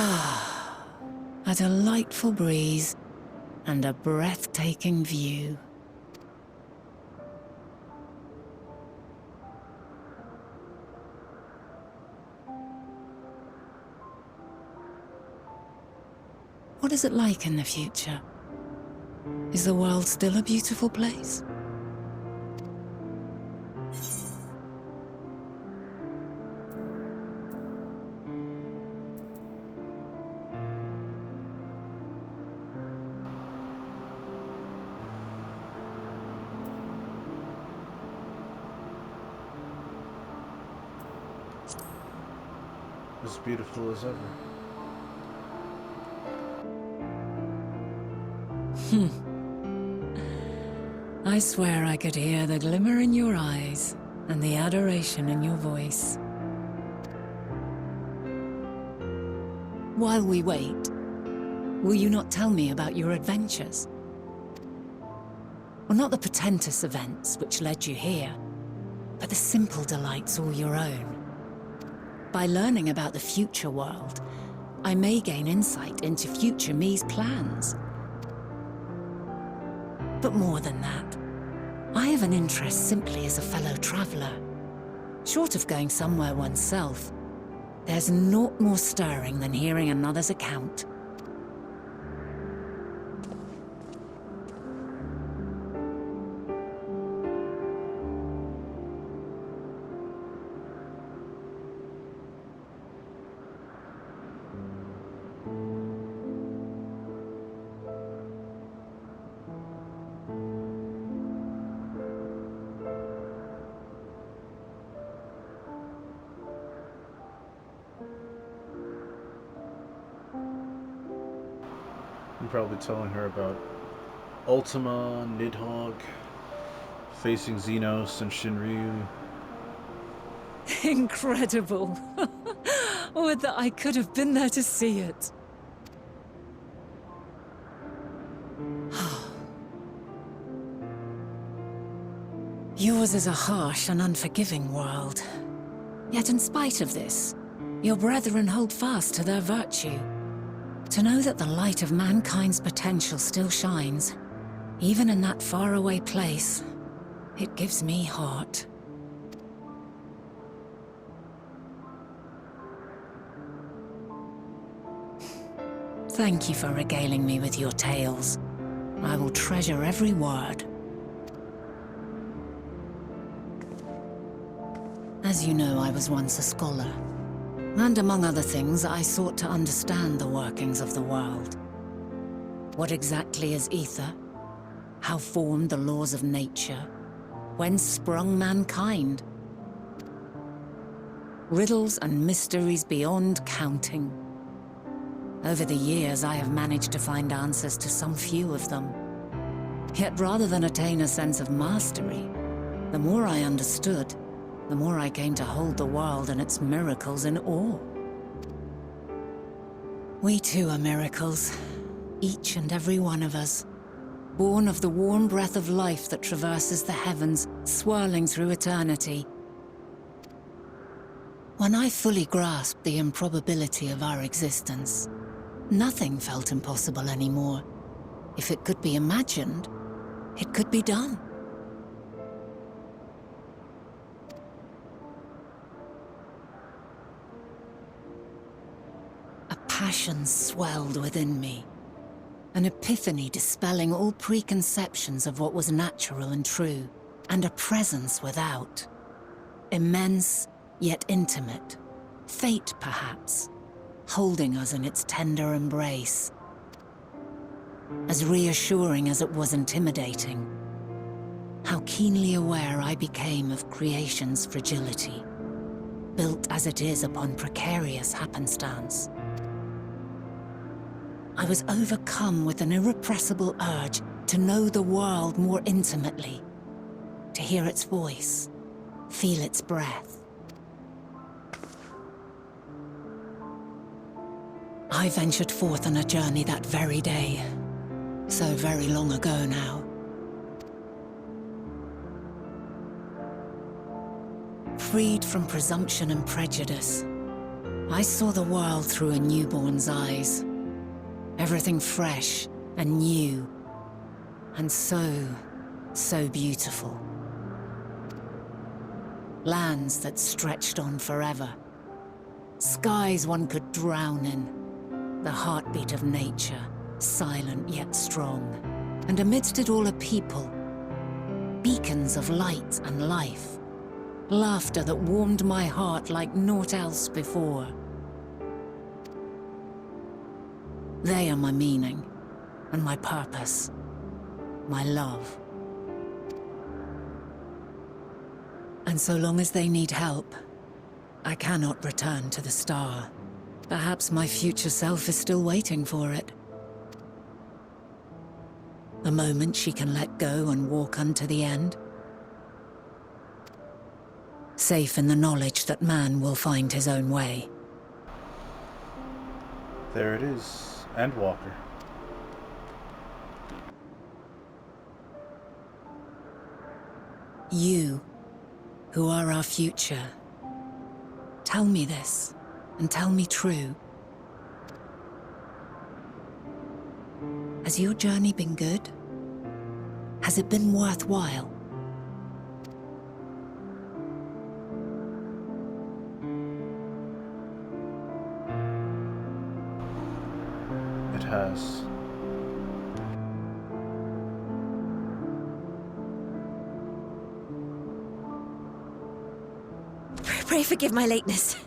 A delightful breeze and a breathtaking view. What is it like in the future? Is the world still a beautiful place? As beautiful as ever. I swear I could hear the glimmer in your eyes and the adoration in your voice. While we wait, will you not tell me about your adventures? Well, not the portentous events which led you here, but the simple delights all your own. By learning about the future world, I may gain insight into future me's plans. But more than that, I have an interest simply as a fellow traveler. Short of going somewhere oneself, there's naught more stirring than hearing another's account. I'm probably telling her about Ultima, Nidhogg, facing Xenos and Shinryu. Incredible! Would that I could have been there to see it. Yours is a harsh and unforgiving world. Yet in spite of this, your brethren hold fast to their virtue. To know that the light of mankind's potential still shines, even in that faraway place, it gives me heart. Thank you for regaling me with your tales. I will treasure every word. As you know, I was once a scholar. And among other things, I sought to understand the workings of the world. What exactly is ether? How formed the laws of nature? Whence sprung mankind? Riddles and mysteries beyond counting. Over the years, I have managed to find answers to some few of them. Yet rather than attain a sense of mastery, the more I understood, the more I came to hold the world and its miracles in awe. We too are miracles, each and every one of us, born of the warm breath of life that traverses the heavens, swirling through eternity. When I fully grasped the improbability of our existence, nothing felt impossible anymore. If it could be imagined, it could be done. Passion swelled within me, an epiphany dispelling all preconceptions of what was natural and true, and a presence without. Immense, yet intimate. Fate, perhaps, holding us in its tender embrace. As reassuring as it was intimidating, how keenly aware I became of creation's fragility, built as it is upon precarious happenstance. I was overcome with an irrepressible urge to know the world more intimately, to hear its voice, feel its breath. I ventured forth on a journey that very day, so very long ago now. Freed from presumption and prejudice, I saw the world through a newborn's eyes. Everything fresh and new. And so beautiful. Lands that stretched on forever. Skies one could drown in. The heartbeat of nature, silent yet strong. And amidst it all a people. Beacons of light and life. Laughter that warmed my heart like naught else before. They are my meaning, and my purpose, my love. And so long as they need help, I cannot return to the star. Perhaps my future self is still waiting for it. The moment she can let go and walk unto the end. Safe in the knowledge that man will find his own way. There it is, Endwalker. You, who are our future, tell me this, and tell me true. Has your journey been good? Has it been worthwhile? It has. Pray forgive my lateness.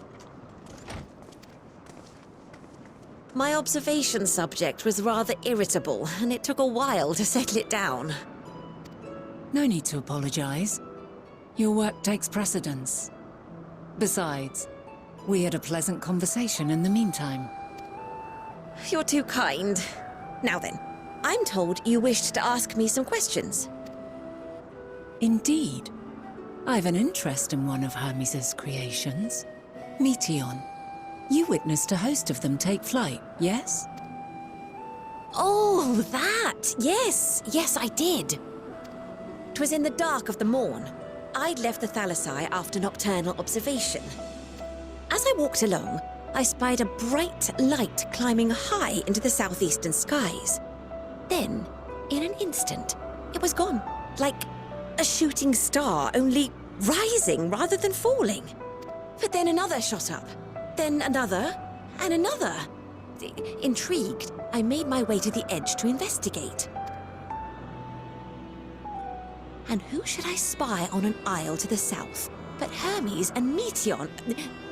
My observation subject was rather irritable, and it took a while to settle it down. No need to apologize. Your work takes precedence. Besides, we had a pleasant conversation in the meantime. You're too kind. Now then, I'm told you wished to ask me some questions. Indeed. I've an interest in one of Hermes' creations. Meteion. You witnessed a host of them take flight, yes? Oh, that! Yes, yes, I did. 'Twas in the dark of the morn. I'd left the Thalassai after nocturnal observation. As I walked along, I spied a bright light climbing high into the southeastern skies. Then, in an instant, it was gone, like a shooting star, only rising rather than falling. But then another shot up, then another, and another. Intrigued, I made my way to the edge to investigate. And who should I spy on an isle to the south but Hermes and Meteion,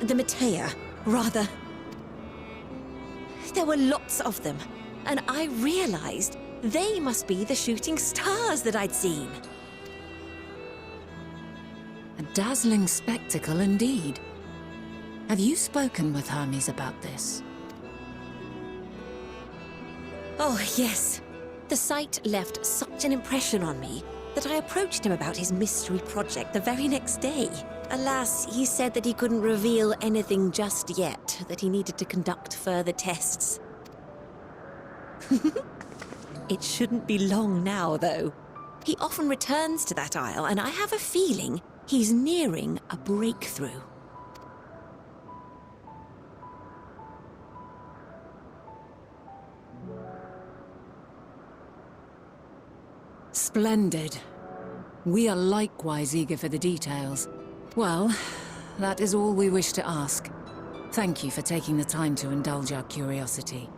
the Meteion, rather. There were lots of them, and I realized they must be the shooting stars that I'd seen. A dazzling spectacle indeed. Have you spoken with Hermes about this? Oh, yes. The sight left such an impression on me that I approached him about his mystery project the very next day. Alas, he said that he couldn't reveal anything just yet, that he needed to conduct further tests. It shouldn't be long now, though. He often returns to that isle, and I have a feeling he's nearing a breakthrough. Splendid. We are likewise eager for the details. Well, that is all we wish to ask. Thank you for taking the time to indulge our curiosity.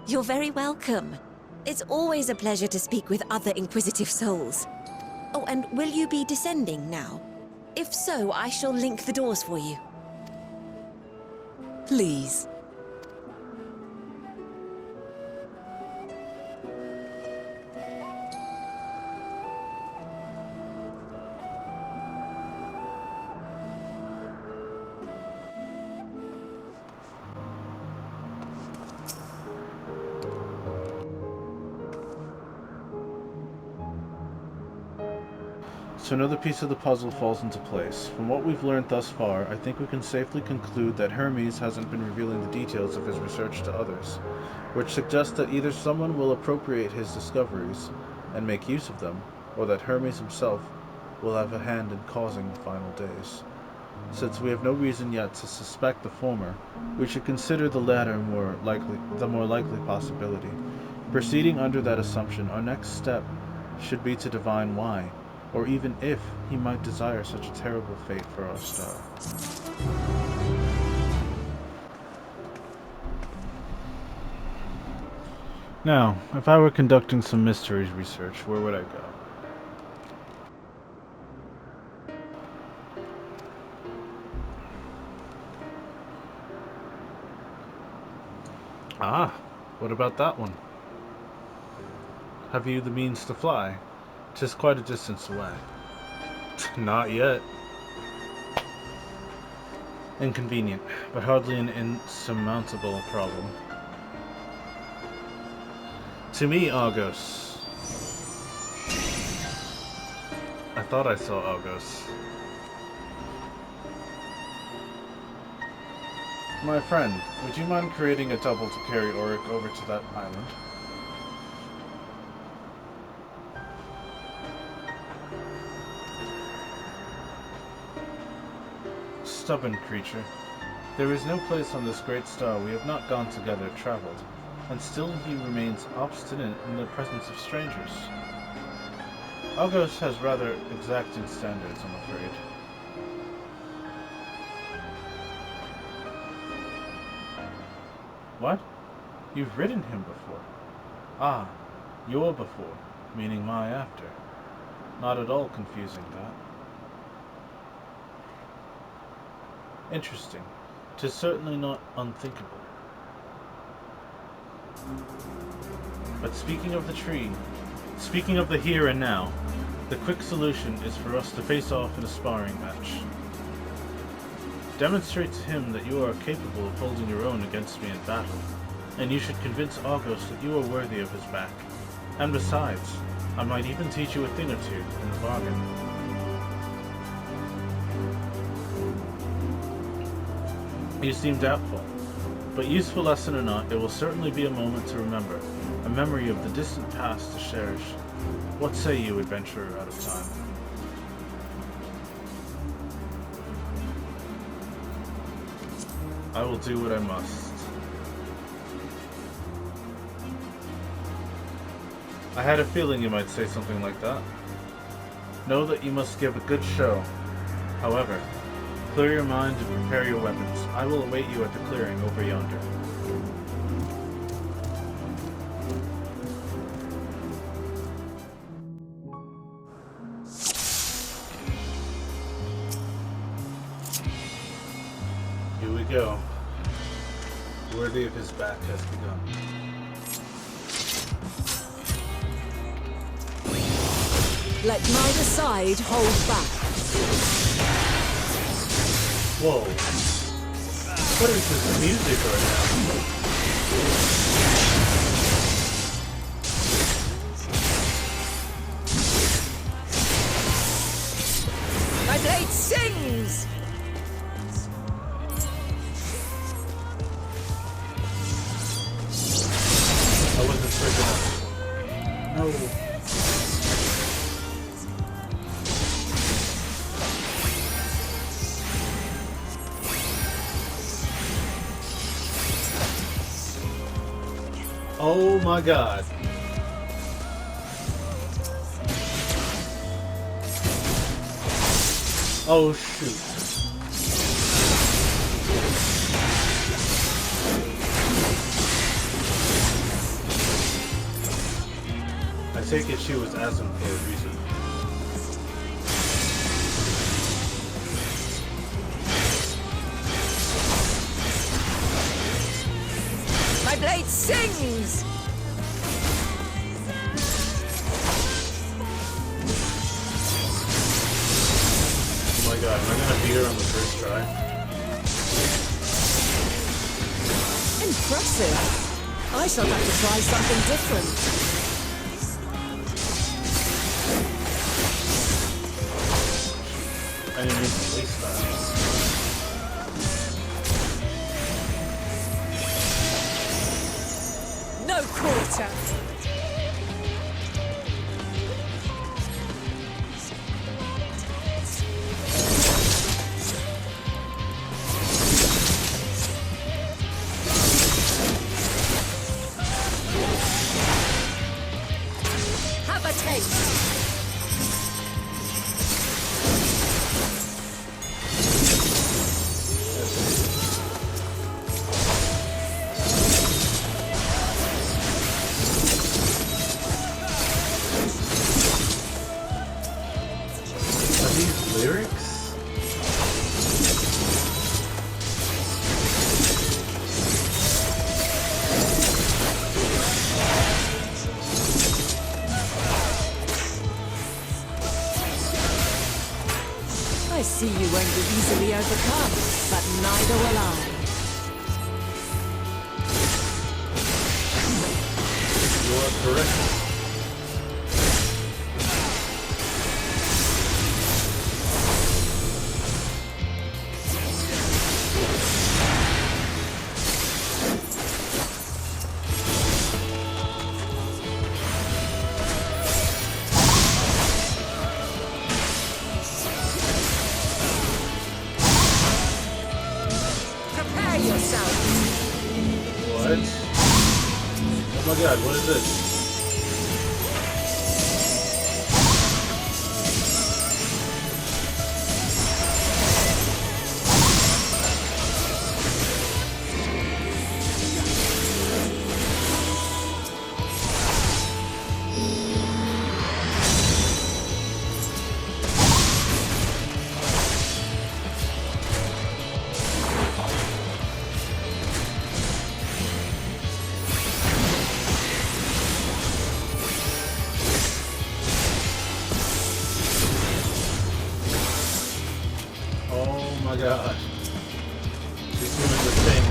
You're very welcome. It's always a pleasure to speak with other inquisitive souls. Oh, and will you be descending now? If so, I shall link the doors for you. Please. So another piece of the puzzle falls into place. From what we've learned thus far, I think we can safely conclude that Hermes hasn't been revealing the details of his research to others, which suggests that either someone will appropriate his discoveries and make use of them, or that Hermes himself will have a hand in causing the final days. Since we have no reason yet to suspect the former, we should consider the latter the more likely possibility. Proceeding under that assumption, our next step should be to divine why, or even if, he might desire such a terrible fate for our star. Now, if I were conducting some mysteries research, where would I go? Ah, what about that one? Have you the means to fly? 'Tis quite a distance away. Not yet. Inconvenient, but hardly an insurmountable problem. To me, Argos. I thought I saw Argos. My friend, would you mind creating a double to carry Auric over to that island? Stubborn creature. There is no place on this great star we have not gone together, traveled, and still he remains obstinate in the presence of strangers. Argos has rather exacting standards, I'm afraid. What? You've ridden him before? Ah, your before, meaning my after. Not at all confusing, that. Interesting. 'Tis certainly not unthinkable. But speaking of the tree, speaking of the here and now, the quick solution is for us to face off in a sparring match. Demonstrate to him that you are capable of holding your own against me in battle, and you should convince Argos that you are worthy of his back. And besides, I might even teach you a thing or two in the bargain. You seem doubtful, but useful lesson or not, it will certainly be a moment to remember, a memory of the distant past to cherish. What say you, adventurer out of time? I will do what I must. I had a feeling you might say something like that. Know that you must give a good show. However, clear your mind and prepare your weapons. I will await you at the clearing over yonder. Here we go. Worthy of his back has begun. Let neither side hold back. Whoa. What is this music right My blade sings! I wasn't quick enough. No. Oh my god. Oh shoot. I take it she was asking for a reason. My blade sings! Oh my god, am I gonna beat her on the first try? Impressive. I shall have to try something different. I didn't mean to waste that. No quarter. lyrics? I see you won't be easily overcome, but neither will I. You are correct. Prepare yourself. What? Oh my god, what is this? Oh my god. She's doing the thing.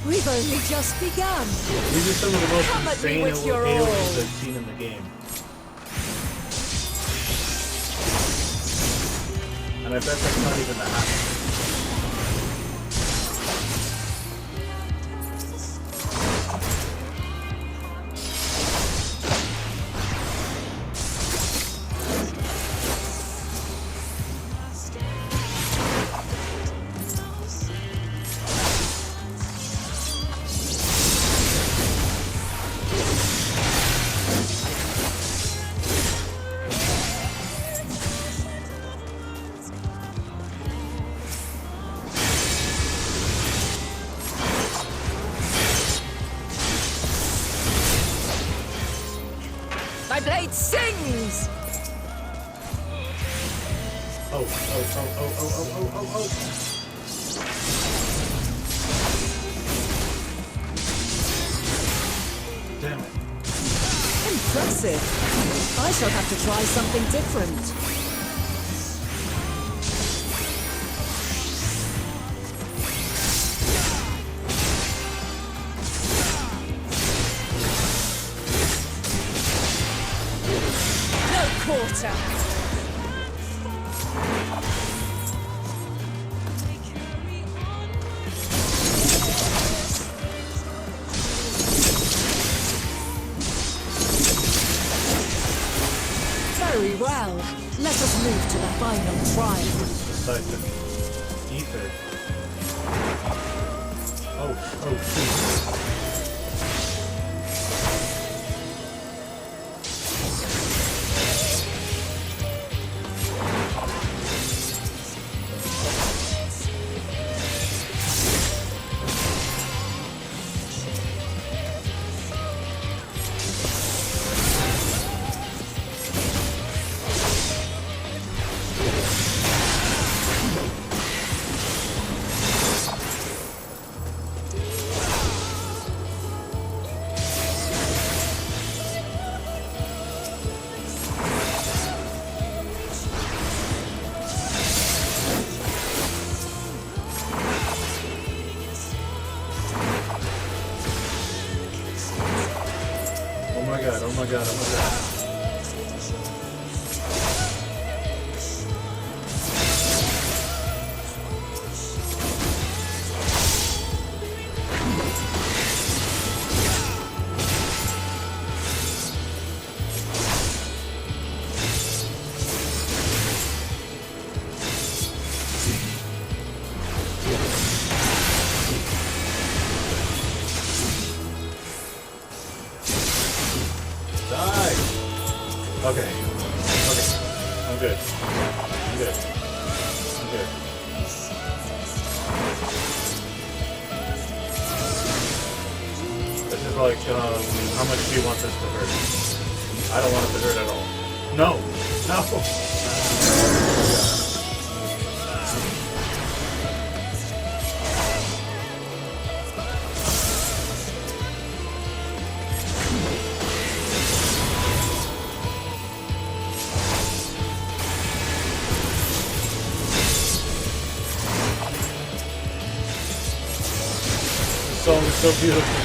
We've only just begun. These are some of the most Come at me insane with your aliens all. I've seen in the game. And I bet that's not even the half. My blade sings! Oh. Damn it. Impressive. I shall have to try something different. No quarter. Very well. Let us move to the final trial. Decisive. Ether. Oh shoot. Oh my god. Okay. I'm good. like, how much do you want this to hurt? I don't want it to hurt at all. No! No! The song is so beautiful.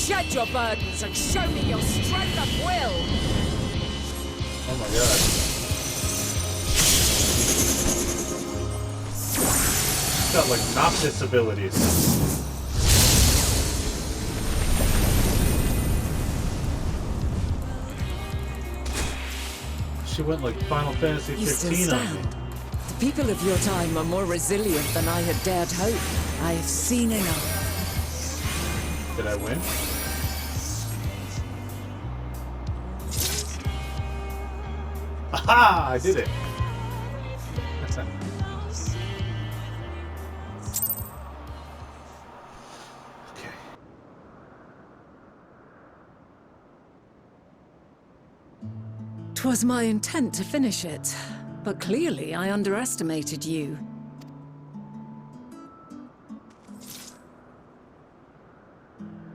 Shed your burdens and show me your strength of will! Oh my god. She's got like Noctis abilities. She went like Final Fantasy 15 on me. The people of your time are more resilient than I had dared hope. I have seen enough. Did I win? Aha! I did it! Okay. 'Twas my intent to finish it, but clearly I underestimated you.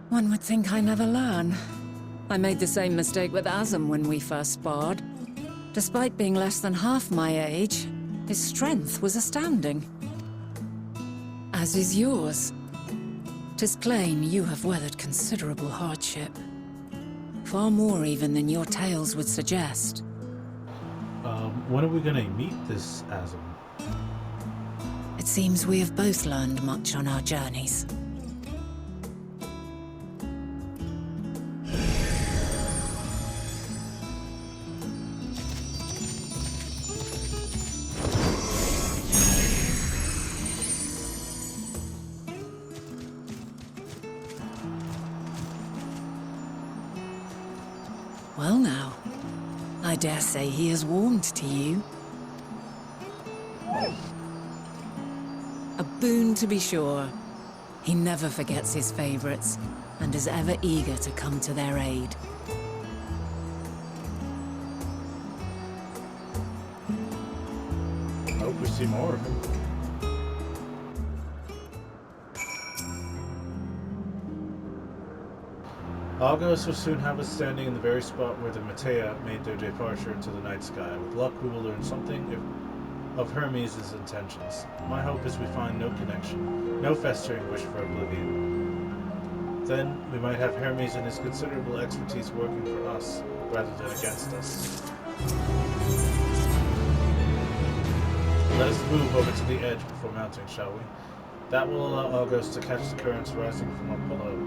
One would think I never learn. I made the same mistake with Azam when we first sparred. Despite being less than half my age, his strength was astounding. As is yours. 'Tis plain you have weathered considerable hardship. Far more even than your tales would suggest. When are we gonna meet this Azam? It seems we have both learned much on our journeys. Well now, I dare say he is warmed to you. A boon to be sure. He never forgets his favorites, and is ever eager to come to their aid. I hope we see more of him. Argos will soon have us standing in the very spot where the Meteion made their departure into the night sky. With luck, we will learn something of Hermes' intentions. My hope is we find no connection, no festering wish for oblivion. Then, we might have Hermes and his considerable expertise working for us, rather than against us. Let us move over to the edge before mounting, shall we? That will allow Argos to catch the currents rising from up below,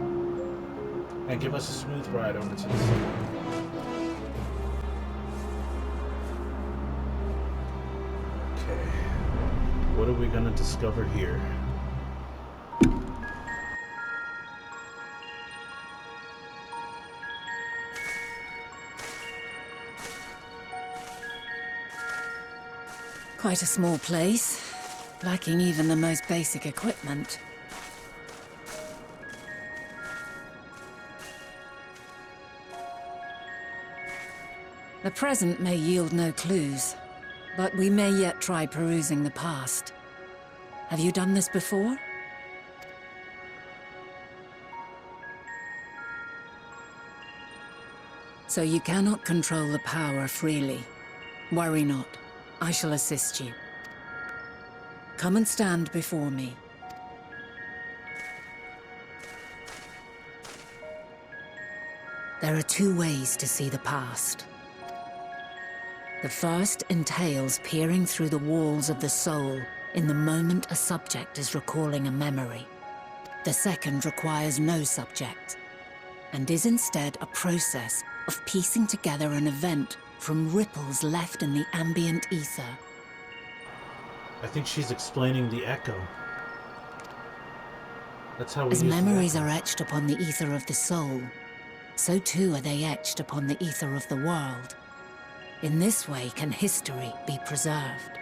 and give us a smooth ride over to the sea. Okay, what are we gonna discover here? Quite a small place, lacking even the most basic equipment. The present may yield no clues, but we may yet try perusing the past. Have you done this before? So you cannot control the power freely. Worry not. I shall assist you. Come and stand before me. There are two ways to see the past. The first entails peering through the walls of the soul in the moment a subject is recalling a memory. The second requires no subject, and is instead a process of piecing together an event from ripples left in the ambient ether. I think she's explaining the echo. That's how we As use the memories echo. are etched upon the ether of the soul, so too are they etched upon the ether of the world. In this way can history be preserved.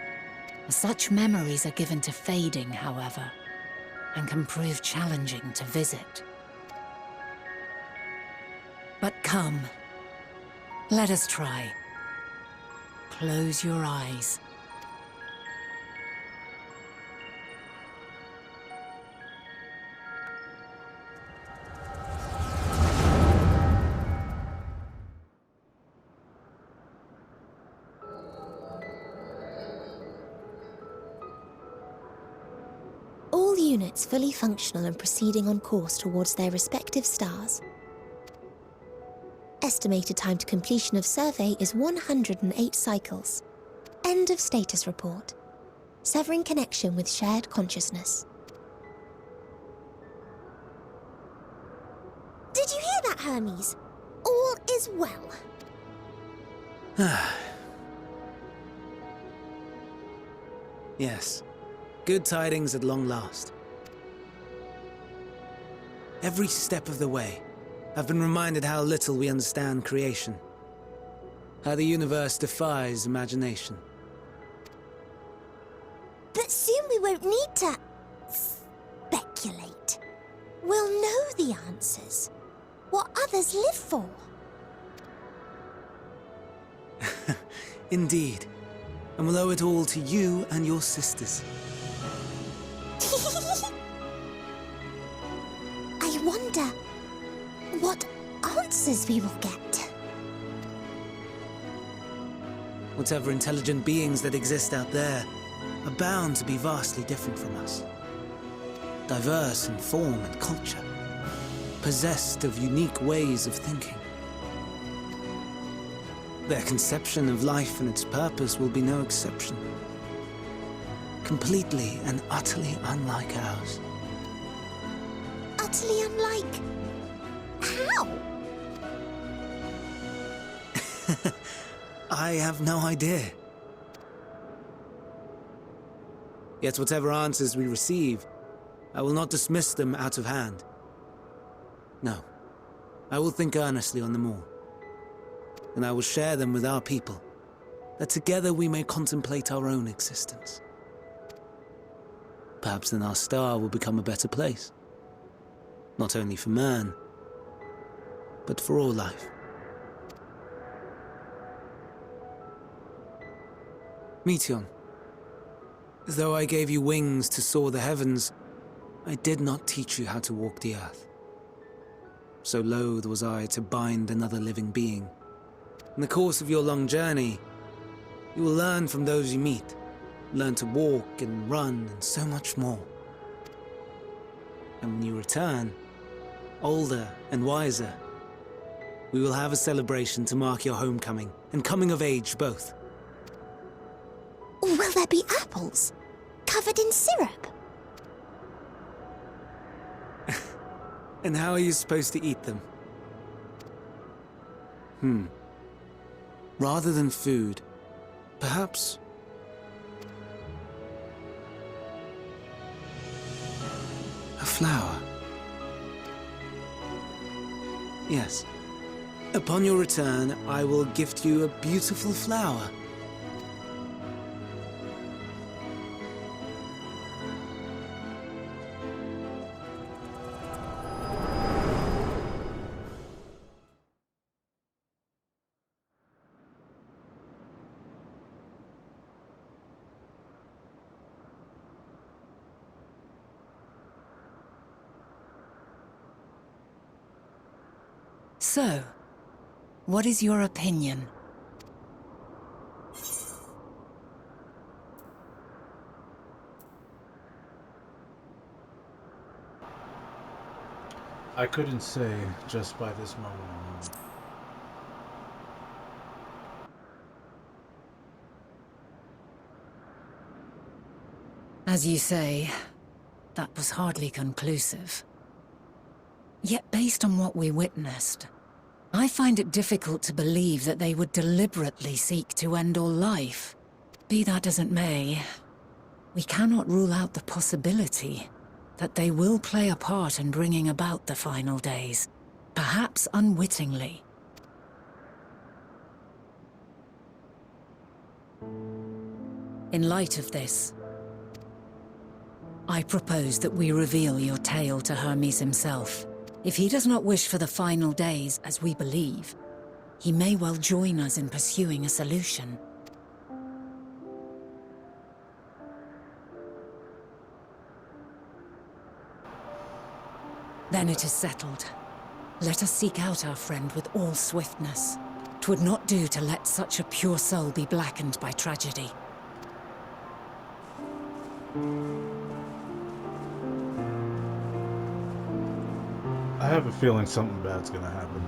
Such memories are given to fading, however, and can prove challenging to visit. But come, let us try. Close your eyes. All units fully functional and proceeding on course towards their respective stars. Estimated time to completion of survey is 108 cycles. End of status report. Severing connection with shared consciousness. Did you hear that, Hermes? All is well. Yes. Good tidings at long last. Every step of the way, I've been reminded how little we understand creation. How the universe defies imagination. But soon we won't need to speculate. We'll know the answers. What others live for. Indeed. And we'll owe it all to you and your sisters. I wonder what answers we will get. Whatever intelligent beings that exist out there are bound to be vastly different from us. Diverse in form and culture. Possessed of unique ways of thinking. Their conception of life and its purpose will be no exception. Completely and utterly unlike ours. Utterly unlike... how? I have no idea. Yet whatever answers we receive, I will not dismiss them out of hand. No, I will think earnestly on them all. And I will share them with our people, that together we may contemplate our own existence. Perhaps then our star will become a better place. Not only for man, but for all life. Meteion, though I gave you wings to soar the heavens, I did not teach you how to walk the earth. So loath was I to bind another living being. In the course of your long journey, you will learn from those you meet, learn to walk and run and so much more. And when you return, older and wiser, we will have a celebration to mark your homecoming and coming of age both. Will there be apples? Covered in syrup? And how are you supposed to eat them? Rather than food, perhaps... a flower. Yes. Upon your return, I will gift you a beautiful flower. So, what is your opinion? I couldn't say just by this moment alone. As you say, that was hardly conclusive. Yet based on what we witnessed, I find it difficult to believe that they would deliberately seek to end all life. Be that as it may, we cannot rule out the possibility that they will play a part in bringing about the final days. perhaps unwittingly. In light of this, I propose that we reveal your tale to Hermes himself. If he does not wish for the final days, as we believe, he may well join us in pursuing a solution. Then it is settled. Let us seek out our friend with all swiftness. 'Twould not do to let such a pure soul be blackened by tragedy. I have a feeling something bad's gonna happen.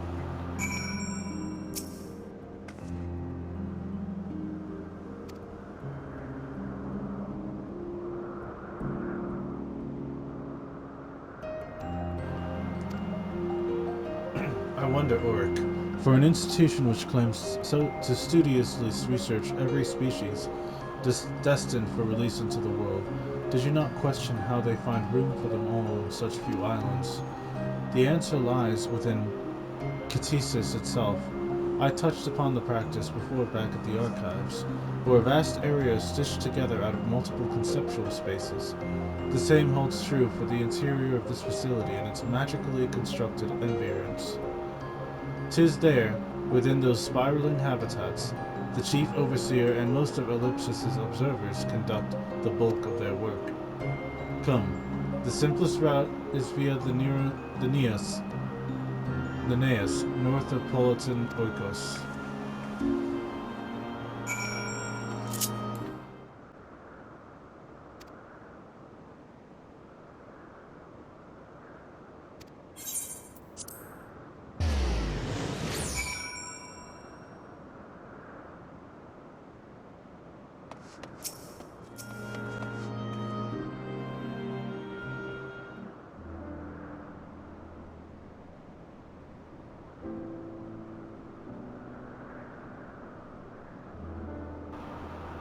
I wonder, Oric, for an institution which claims to studiously research every species destined for release into the world, did you not question how they find room for them all on such few islands? The answer lies within Catesis itself. I touched upon the practice before back at the archives, where vast areas stitched together out of multiple conceptual spaces. The same holds true for the interior of this facility and its magically constructed environs. 'Tis there, within those spiraling habitats, the chief overseer and most of Ellipsis' observers conduct the bulk of their work. Come, the simplest route is via the Neas, north of Politan Oikos.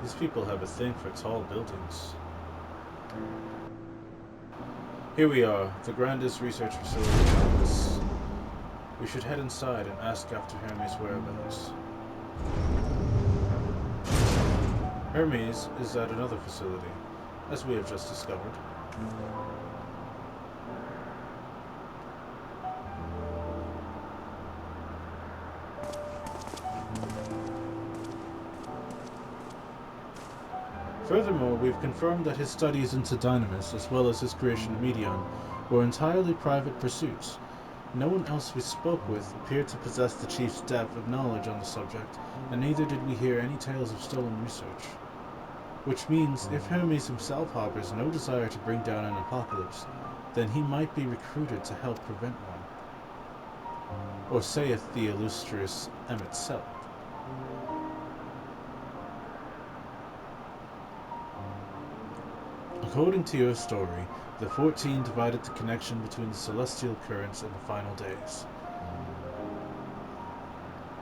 These people have a thing for tall buildings. Here we are, the grandest research facility on campus. We should head inside and ask after Hermes' whereabouts. Hermes is at another facility, as we have just discovered. Furthermore, we've confirmed that his studies into Dynamis, as well as his creation of Meteion, were entirely private pursuits. No one else we spoke with appeared to possess the chief's depth of knowledge on the subject, and neither did we hear any tales of stolen research. Which means, if Hermes himself harbors no desire to bring down an apocalypse, then he might be recruited to help prevent one. Or saith the illustrious M itself. According to your story, the 14 divided the connection between the celestial currents and the final days.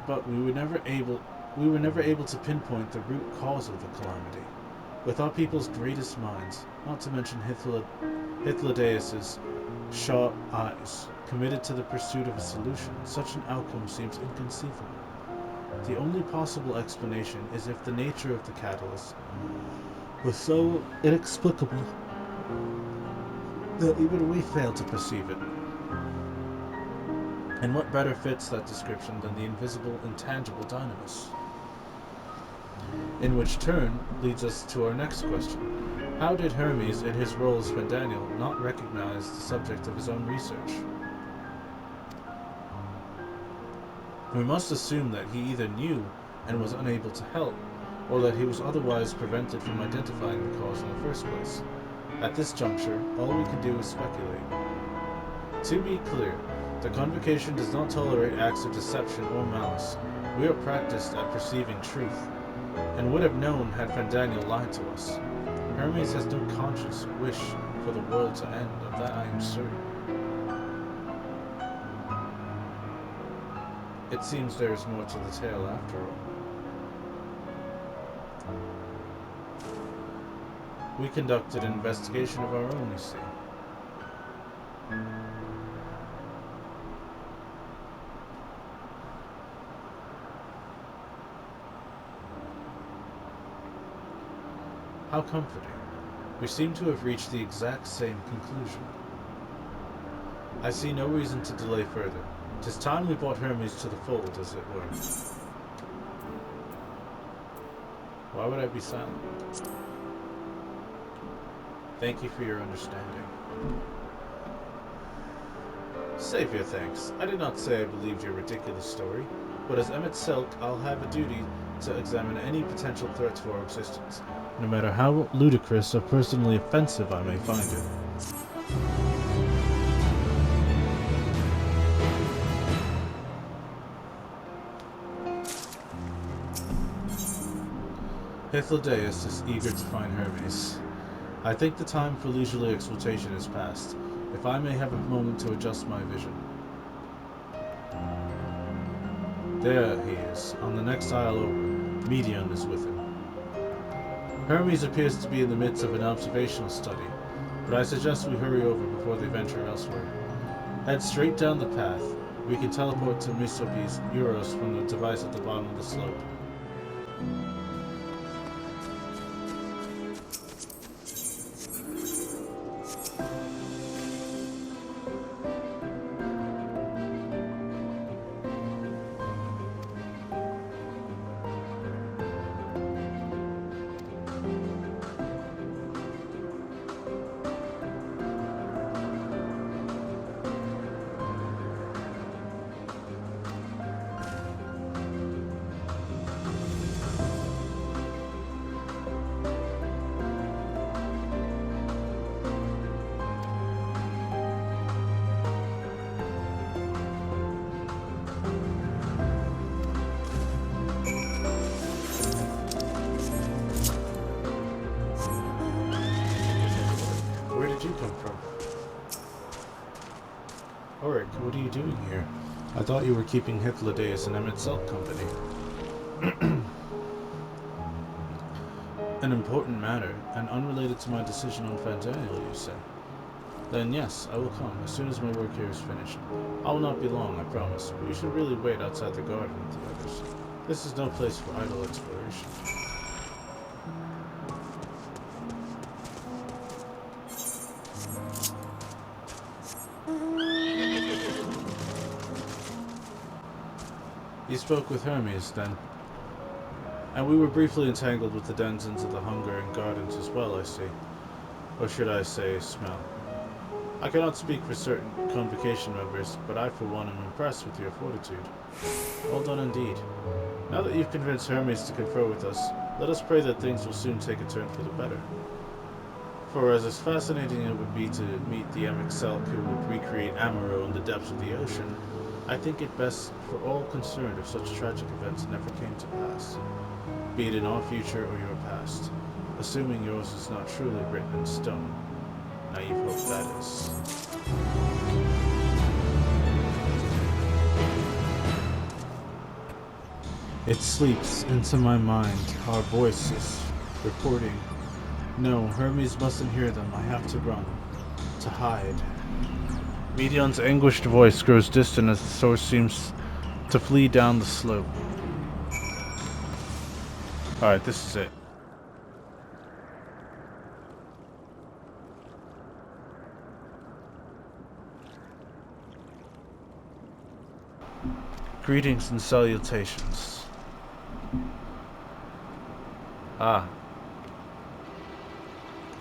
But we were never able to pinpoint the root cause of the calamity. With our people's greatest minds, not to mention Hythlodaeus' sharp eyes, committed to the pursuit of a solution, such an outcome seems inconceivable. The only possible explanation is if the nature of the catalyst was so inexplicable that even we failed to perceive it. And what better fits that description than the invisible, intangible Dynamis? In which turn leads us to our next question. How did Hermes, in his role as Fandaniel, not recognize the subject of his own research? We must assume that he either knew and was unable to help, or that he was otherwise prevented from identifying the cause in the first place. At this juncture, all we can do is speculate. To be clear, the Convocation does not tolerate acts of deception or malice. We are practiced at perceiving truth, and would have known had Fandaniel lied to us. Hermes has no conscious wish for the world to end, of that I am certain. It seems there is more to the tale after all. We conducted an investigation of our own, you see. How comforting. We seem to have reached the exact same conclusion. I see no reason to delay further. 'Tis time we brought Hermes to the fold, as it were. Why would I be silent? Thank you for your understanding. Save your thanks. I did not say I believed your ridiculous story, but as Emmett Selk, I'll have a duty to examine any potential threats to our existence, no matter how ludicrous or personally offensive I may find it. Hythlodaeus is eager to find Hermes. I think the time for leisurely exultation is past, if I may have a moment to adjust my vision. There he is, on the next aisle over. Meteion is with him. Hermes appears to be in the midst of an observational study, but I suggest we hurry over before they venture elsewhere. Head straight down the path. We can teleport to Misopes Euros from the device at the bottom of the slope. Auric, what are you doing here? I thought you were keeping Hythlodaeus and Emmett Selk company. An important matter, and unrelated to my decision on Fantaniel, you say? Then yes, I will come, as soon as my work here is finished. I will not be long, I promise, but you should really wait outside the garden with the others. This is no place for idle exploration. You spoke with Hermes, then? And we were briefly entangled with the denizens of the Hunger and Gardens as well, I see. Or should I say, smell. I cannot speak for certain Convocation members, but I for one am impressed with your fortitude. Well done indeed. Now that you've convinced Hermes to confer with us, let us pray that things will soon take a turn for the better. For as fascinating it would be to meet the Selk who would recreate Amaro in the depths of the ocean, I think it best for all concerned if such tragic events never came to pass, be it in our future or your past, assuming yours is not truly written in stone. Naive hope that is. It sleeps into my mind, our voices, reporting. No, Hermes mustn't hear them, I have to run, to hide. Meteion's anguished voice grows distant as the source seems to flee down the slope. Alright, this is it. Greetings and salutations. Ah.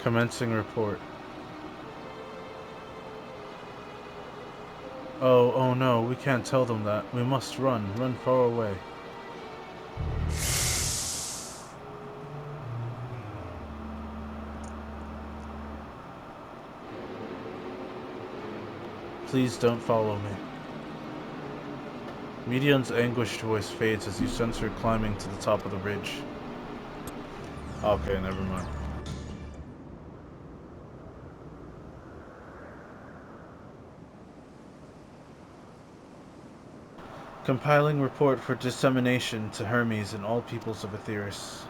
Commencing report. Oh no, we can't tell them that. We must run far away. Please don't follow me. Meteion's anguished voice fades as you sense her climbing to the top of the ridge. Okay, never mind. Compiling report for dissemination to Hermes and all peoples of Aetheris.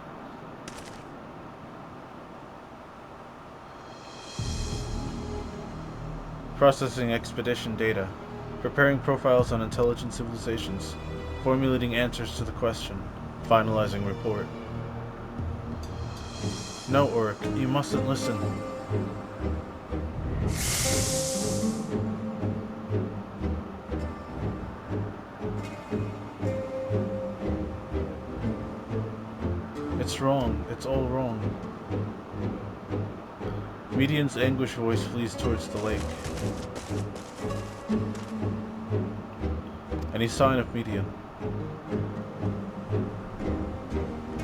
Processing expedition data. Preparing profiles on intelligent civilizations. Formulating answers to the question. Finalizing report. No, Uruk, you mustn't listen. It's wrong. It's all wrong. Meteion's anguished voice flees towards the lake. Any sign of Meteion?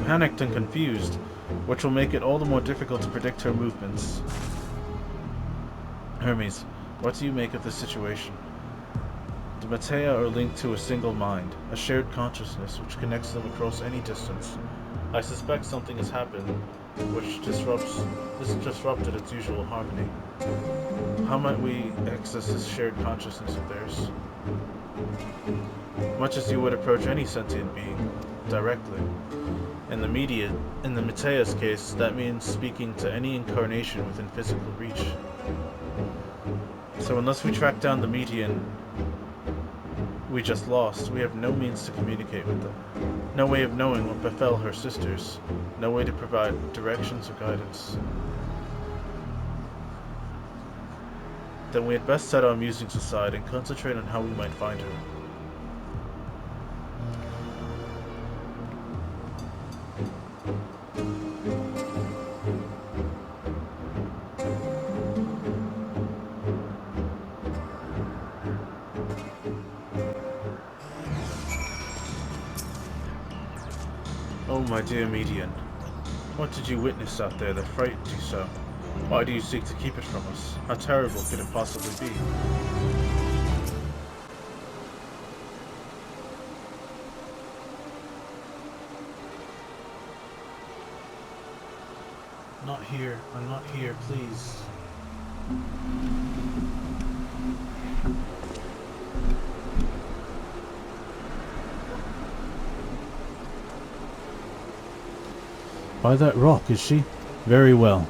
Panicked and confused, which will make it all the more difficult to predict her movements. Hermes, what do you make of this situation? The Meteion are linked to a single mind, a shared consciousness which connects them across any distance. I suspect something has happened which disrupted its usual harmony. How might we access this shared consciousness of theirs? Much as you would approach any sentient being, directly. In the Meteion's case, that means speaking to any incarnation within physical reach. So unless we track down the Meteion we just lost, we have no means to communicate with them. No way of knowing what befell her sisters. No way to provide directions or guidance. Then we had best set our musings aside and concentrate on how we might find her. Oh, my dear Meteion, what did you witness out there that frightened you so? Why do you seek to keep it from us? How terrible could it possibly be? Not here. I'm not here, please. By that rock, is she? Very well.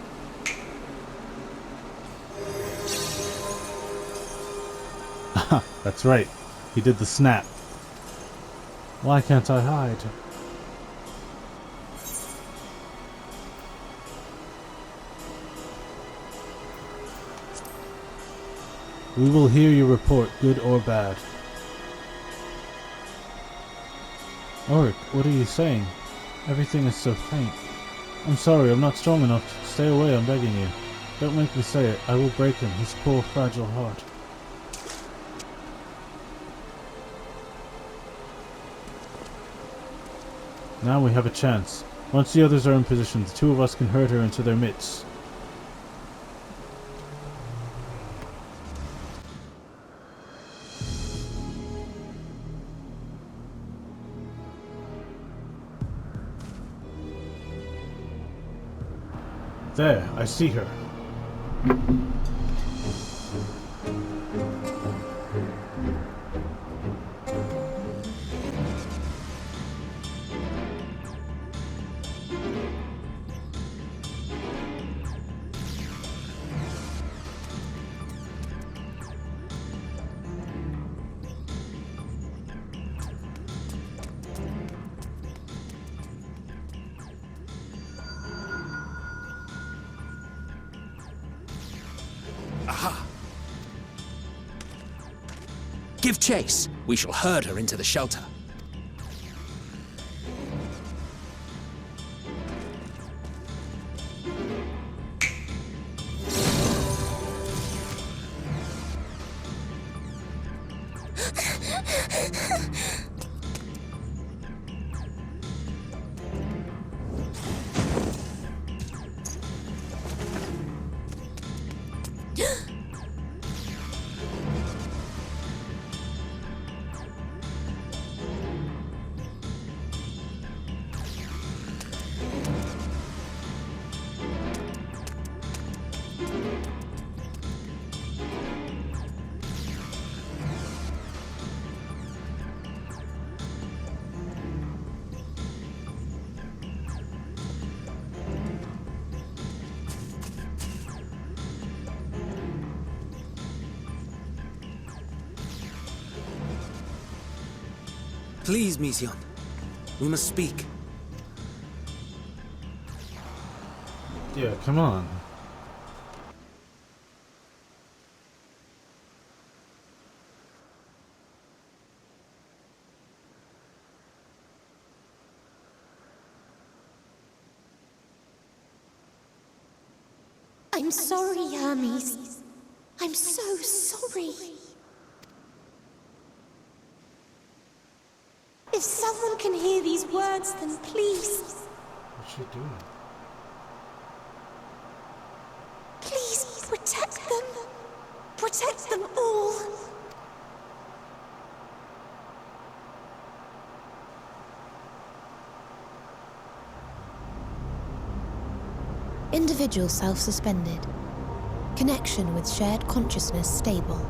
Aha, that's right. He did the snap. Why can't I hide? We will hear your report, good or bad. Uruk, what are you saying? Everything is so faint. I'm sorry, I'm not strong enough. Stay away, I'm begging you. Don't make me say it. I will break him, his poor, fragile heart. Now we have a chance. Once the others are in position, the two of us can herd her into their midst. There, I see her. Aha! Give chase. We shall herd her into the shelter. Please, Meteion. We must speak. Yeah, come on. I'm sorry, Hermes. I'm so sorry. If someone can hear these words, then please, What's she doing? please protect them. Protect them all. Individual self-suspended. Connection with shared consciousness stable.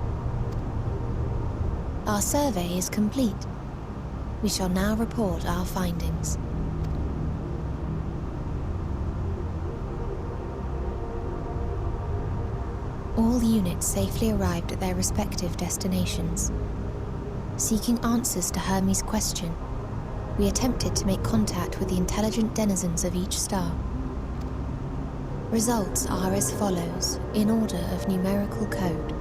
Our survey is complete. We shall now report our findings. All units safely arrived at their respective destinations. Seeking answers to Hermes' question, we attempted to make contact with the intelligent denizens of each star. Results are as follows, in order of numerical code.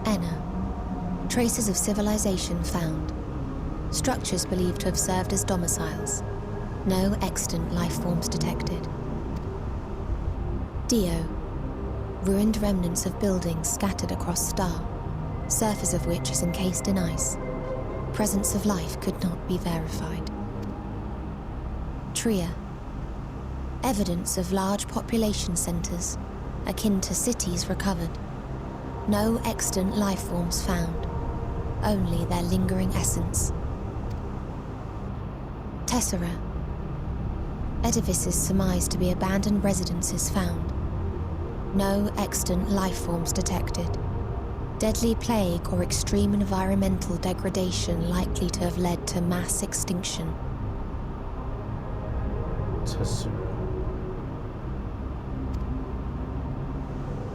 Enna. Traces of civilization found. Structures believed to have served as domiciles. No extant life forms detected. Dio. Ruined remnants of buildings scattered across star, surface of which is encased in ice. Presence of life could not be verified. Tria. Evidence of large population centers, akin to cities recovered. No extant life forms found, only their lingering essence. Tessera. Edifices surmised to be abandoned residences found. No extant life forms detected. Deadly plague or extreme environmental degradation likely to have led to mass extinction. Tessera.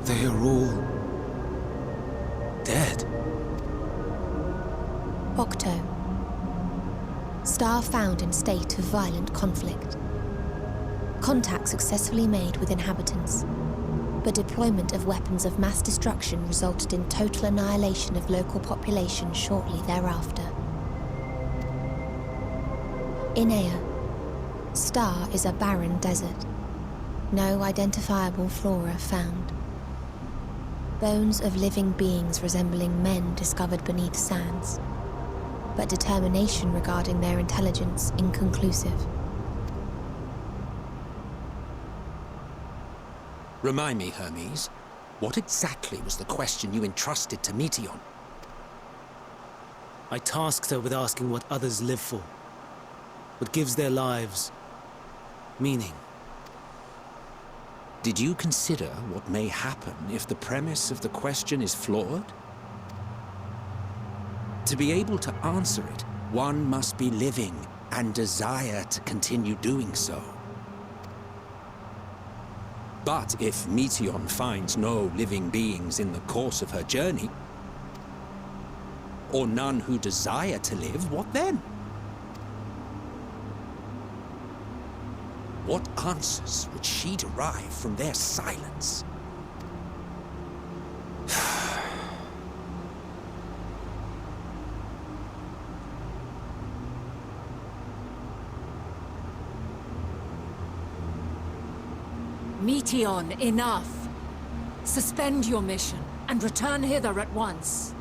They are all dead. Octo. Star found in state of violent conflict. Contact successfully made with inhabitants, but deployment of weapons of mass destruction resulted in total annihilation of local population shortly thereafter. Inea. Star is a barren desert. No identifiable flora found. Bones of living beings resembling men discovered beneath sands, but determination regarding their intelligence inconclusive. Remind me, Hermes, what exactly was the question you entrusted to Meteion? I tasked her with asking what others live for, what gives their lives meaning. Did you consider what may happen if the premise of the question is flawed? To be able to answer it, one must be living and desire to continue doing so. But if Meteion finds no living beings in the course of her journey, or none who desire to live, what then? What answers would she derive from their silence? Meteion, enough! Suspend your mission and return hither at once.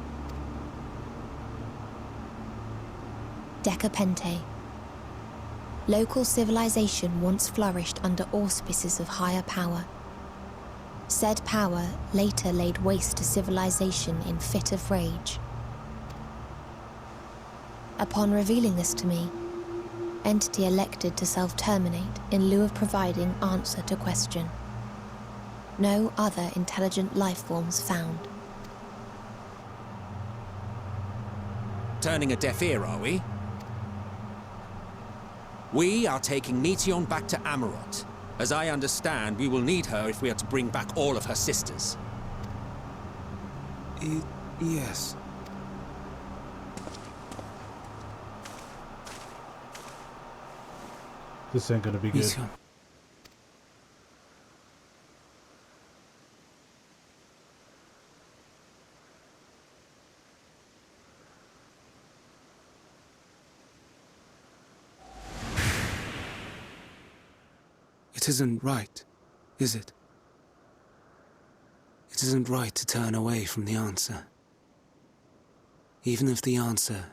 Decapente. Local civilization once flourished under auspices of higher power. Said power later laid waste to civilization in fit of rage. Upon revealing this to me, entity elected to self-terminate in lieu of providing answer to question. No other intelligent life forms found. Turning a deaf ear, are we? We are taking Meteion back to Amarot. As I understand, we will need her if we are to bring back all of her sisters. Yes. This ain't gonna be good. Meteion. It isn't right, is it? It isn't right to turn away from the answer. Even if the answer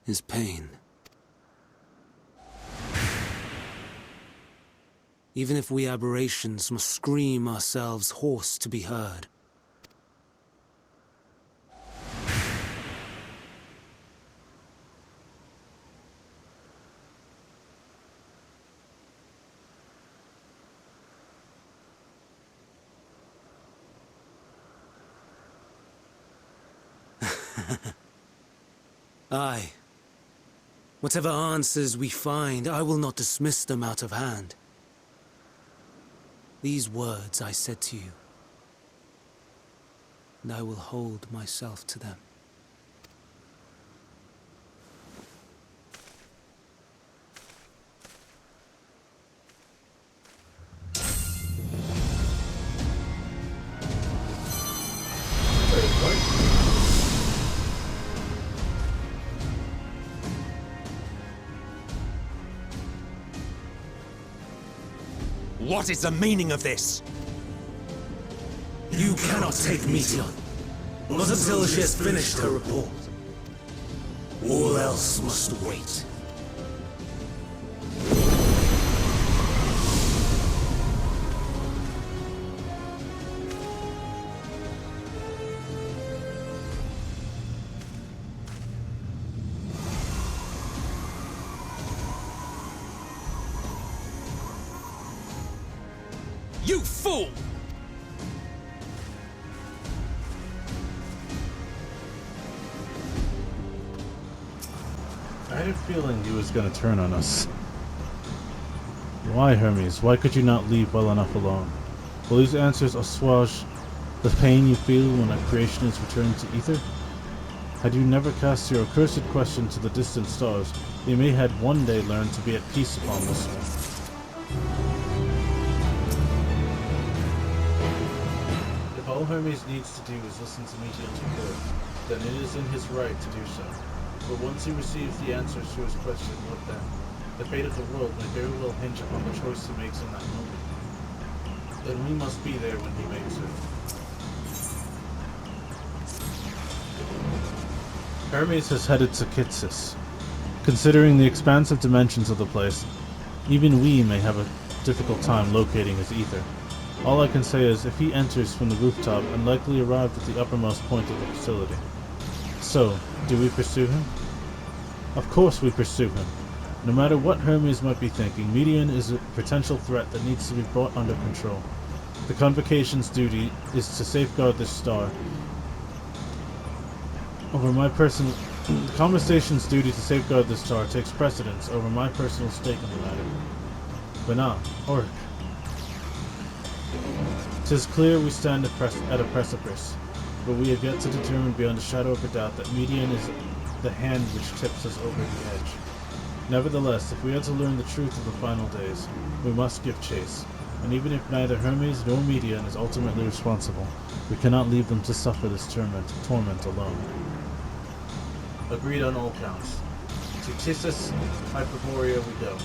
is pain. Even if we aberrations must scream ourselves hoarse to be heard. Aye. Whatever answers we find, I will not dismiss them out of hand. These words I said to you, and I will hold myself to them. What is the meaning of this? You cannot take Meteion, not until she has finished her report. All else must wait. You fool! I had a feeling he was going to turn on us. Why, Hermes? Why could you not leave well enough alone? Will these answers assuage the pain you feel when a creation is returned to ether? Had you never cast your accursed question to the distant stars, you may had one day learned to be at peace upon this one. If all Hermes needs to do is listen to Meteion's report, then it is in his right to do so. But once he receives the answers to his question, what then? The fate of the world may very well hinge upon the choice he makes in that moment. Then we must be there when he makes it. Hermes has headed to Kitsis. Considering the expansive dimensions of the place, even we may have a difficult time locating his ether. All I can say is, if he enters from the rooftop and likely arrived at the uppermost point of the facility. So, do we pursue him? Of course we pursue him. No matter what Hermes might be thinking, Meteion is a potential threat that needs to be brought under control. The Convocation's duty is to safeguard this star. The Conversation's duty to safeguard this star takes precedence over my personal stake in the matter. Bana, Orc. 'Tis clear we stand at a precipice, but we have yet to determine beyond a shadow of a doubt that Meteion is the hand which tips us over the edge. Nevertheless, if we are to learn the truth of the final days, we must give chase, and even if neither Hermes nor Meteion is ultimately responsible, we cannot leave them to suffer this torment alone. Agreed on all counts. To Tissus Hyperborea we go.